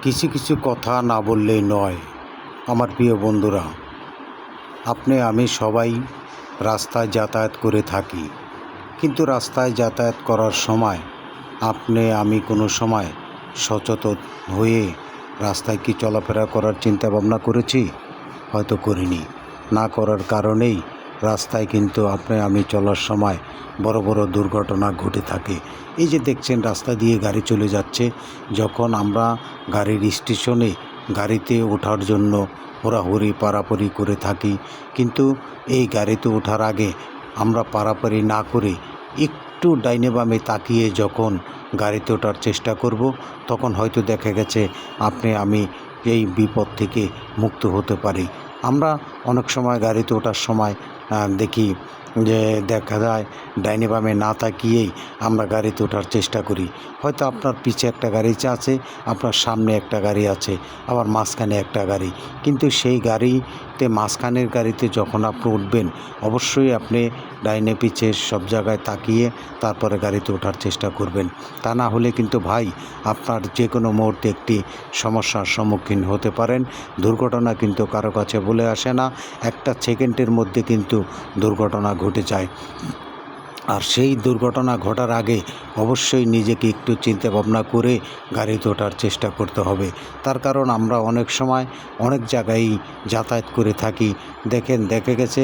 কিছু কিছু কথা না বললেই নয়। আমার প্রিয় বন্ধুরা, আপনি আমি সবাই রাস্তায় যাতায়াত করে থাকি, কিন্তু রাস্তায় যাতায়াত করার সময় আপনি আমি কোনো সময় সচেতন হয়ে রাস্তায় কি চলাফেরা করার চিন্তা ভাবনা করেছি? হয়তো করিনি। না করার কারণেই রাস্তায় কিন্তু আপনি আমি চলার সময় বড় বড় দুর্ঘটনা ঘটে থাকে। এই যে দেখছেন রাস্তা দিয়ে গাড়ি চলে যাচ্ছে, যখন আমরা গাড়ির স্টেশনে গাড়িতে ওঠার জন্য হুড়াহুড়ি পারাপারি করে থাকি, কিন্তু এই গাড়িতে ওঠার আগে আমরা পারাপারি না করে একটু ডাইনে বামে তাকিয়ে যখন গাড়িতে ওঠার চেষ্টা করব, তখন হয়তো দেখা গেছে আপনি আমি এই বিপদ থেকে মুক্ত হতে পারি। আমরা অনেক সময় গাড়িতে ওঠার সময় দেখি যে দেখা যায় ডাইনে বামে না তাকিয়েই আমরা গাড়িতে ওঠার চেষ্টা করি। হয়তো আপনার পিছে একটা গাড়ি আছে, আপনার সামনে একটা গাড়ি আছে, আবার মাঝখানে একটা গাড়ি, কিন্তু সেই গাড়িতে মাঝখানের গাড়িতে যখন আপনি উঠবেন, অবশ্যই আপনি ডাইনে পিছে সব জায়গায় তাকিয়ে তারপরে গাড়িতে ওঠার চেষ্টা করবেন। তা না হলে কিন্তু ভাই, আপনার যে কোনো মুহূর্তে একটি সমস্যার সম্মুখীন হতে পারেন। দুর্ঘটনা কিন্তু কারো কাছে বলে আসে না, একটা সেকেন্ডের মধ্যে কিন্তু দুর্ঘটনা ঘটে যায়। আর সেই দুর্ঘটনা ঘটার আগে অবশ্যই নিজেকে একটু চিন্তা ভাবনা করে গাড়িতে ওঠার চেষ্টা করতে হবে। তার কারণ আমরা অনেক সময় অনেক জায়গায় যাতায়াত করে থাকি। দেখা গেছে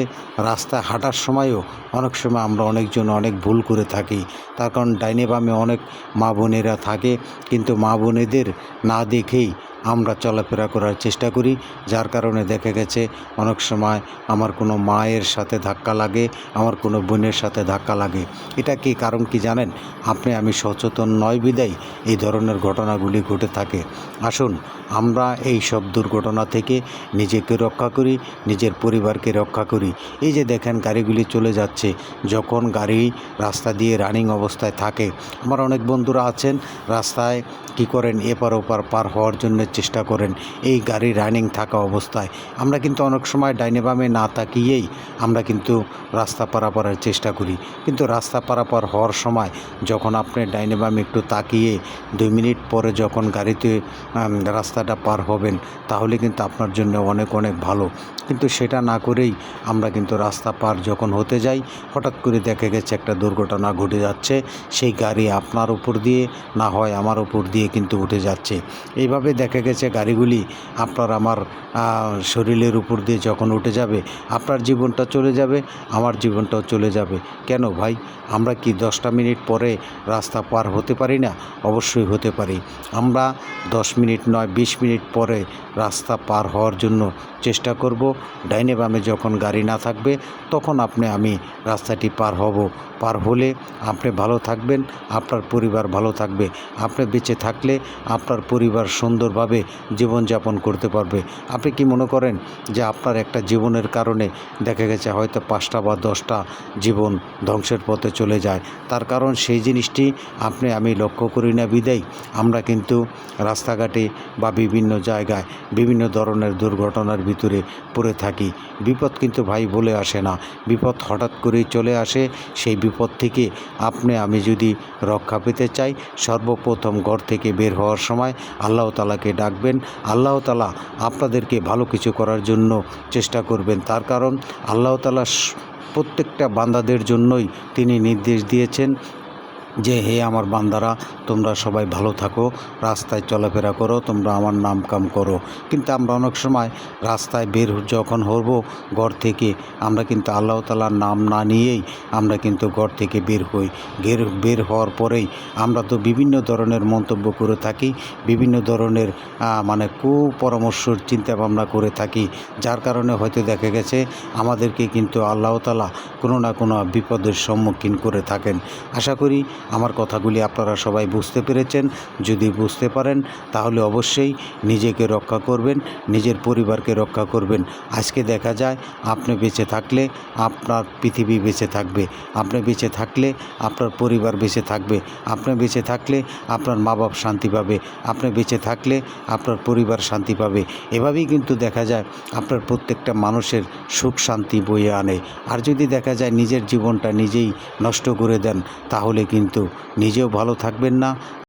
রাস্তায় হাঁটার সময়ও অনেক সময় আমরা অনেকজন অনেক ভুল করে থাকি। তার কারণ ডাইনে বামে অনেক মা বোনেরা থাকে, কিন্তু মা বোনেদের না দেখেই আমরা চলাফেরা করার চেষ্টা করি, যার কারণে দেখা গেছে অনেক সময় আমার কোনো মায়ের সাথে ধাক্কা লাগে, আমার কোনো বোনের সাথে ধাক্কা লাগে। এটা কি কারণ কি জানেন? আপনি আমি সচেতন নয় বিধায় এই ধরনের ঘটনাগুলি ঘটে থাকে। আসুন আমরা এই সব দুর্ঘটনা থেকে নিজেকে রক্ষা করি, নিজের পরিবারকে রক্ষা করি। এই যে দেখেন গাড়িগুলি চলে যাচ্ছে, যখন গাড়ি রাস্তা দিয়ে রানিং অবস্থায় থাকে, আমার অনেক বন্ধুরা আছেন রাস্তায় কি করেন, এপার ওপার পার হওয়ার জন্য চেষ্টা করেন এই গাড়ি রানিং থাকা অবস্থায়। আমরা কিন্তু অনেক সময় ডাইনে বামে না তাকিয়েই আমরা কিন্তু রাস্তা পারাপারের চেষ্টা করি, কিন্তু রাস্তা পারাপার হওয়ার সময় যখন আপনি ডাইনে বামে একটু তাকিয়ে 2 মিনিট পরে যখন গাড়িতে রাস্তাটা পার হবেন, তাহলে কিন্তু আপনার জন্য অনেক অনেক ভালো। কিন্তু সেটা না করেই আমরা কিন্তু রাস্তা পার যখন হতে যাই, হঠাৎ করে দেখা গেছে একটা দুর্ঘটনা ঘটে যাচ্ছে। সেই গাড়ি আপনার উপর দিয়ে না হয় আমার উপর দিয়ে কিন্তু উঠে যাচ্ছে। এইভাবে দেখা গেছে গাড়িগুলি আপনার আমার শরীরের উপর দিয়ে যখন উঠে যাবে, আপনার জীবনটা চলে যাবে, আমার জীবনটাও চলে যাবে। কেন ভাই, আমরা কি 10টা মিনিট পরে রাস্তা পার হতে পারি না? অবশ্যই হতে পারি। আমরা 10 মিনিট নয় 20 মিনিট পরে রাস্তা পার হওয়ার জন্য চেষ্টা করব। ডাইনে বামে যখন গাড়ি না থাকবে, তখন আপনি আমি রাস্তাটি পার হব। পার হলে আপনি ভালো থাকবেন, আপনার পরিবার ভালো থাকবে। আপনি বেঁচে থাকলে আপনার পরিবার সুন্দরভাবে জীবনযাপন করতে পারবে। আপনি কি মনে করেন যে আপনার একটা জীবনের কারণে দেখা গেছে হয়তো 5টা বা 10টা জীবন ধ্বংসের পথে চলে যায়? তার কারণ সেই জিনিসটি আপনি আমি লক্ষ্য করি না বিধায় আমরা কিন্তু রাস্তাঘাটে বা বিভিন্ন জায়গায় বিভিন্ন ধরনের দুর্ঘটনার ভিতরে পড়ে থাকি। বিপদ কিন্তু ভাই বলে আসে না, বিপদ হঠাৎ করেই চলে আসে। সেই বিপদ থেকে আপনি আমি যদি রক্ষা পেতে চাই, সর্বপ্রথম ঘর থেকে বের হওয়ার সময় আল্লাহ তাআলাকে ডাকবেন। আল্লাহ তাআলা আপনাদেরকে ভালো কিছু করার জন্য চেষ্টা করবেন। তার কারণ আল্লাহ তাআলা প্রত্যেকটা বান্দাদের জন্যই তিনি নির্দেশ দিয়েছেন যে হে আমার বান্দারা, তোমরা সবাই ভালো থাকো, রাস্তায় চলাফেরা করো, তোমরা আমার নাম কাম করো। কিন্তু আমরা অনেক সময় রাস্তায় বের যখন হব ঘর থেকে, আমরা কিন্তু আল্লাহ তাআলার নাম না নিয়েই আমরা কিন্তু ঘর থেকে বের হই। বের হওয়ার পরেই আমরা তো বিভিন্ন ধরনের মন্তব্য করে থাকি, বিভিন্ন ধরনের কুপরামর্শর চিন্তা ভাবনা করে থাকি, যার কারণে হয়তো দেখা গেছে আমাদেরকে কিন্তু আল্লাহ তাআলা কোনো না কোনো বিপদের সম্মুখীন করে থাকেন। আশা করি আমার কথাগুলি আপনারা সবাই বুঝতে পেরেছেন। যদি বুঝতে পারেন তাহলে অবশ্যই নিজেকে রক্ষা করবেন, নিজের পরিবারকে রক্ষা করবেন। আজকে দেখা যায় আপনি বেঁচে থাকলে আপনার পৃথিবী বেঁচে থাকবে, আপনি বেঁচে থাকলে আপনার পরিবার বেঁচে থাকবে, আপনি বেঁচে থাকলে আপনার মা বাপ শান্তি পাবে, আপনি বেঁচে থাকলে আপনার পরিবার শান্তি পাবে। এভাবেই কিন্তু দেখা যায় আপনার প্রত্যেকটা মানুষের সুখ শান্তি বয়ে আনে। আর যদি দেখা যায় নিজের জীবনটা নিজেই নষ্ট করে দেন, তাহলে কিন্তু নিজেও ভালো থাকবেন না,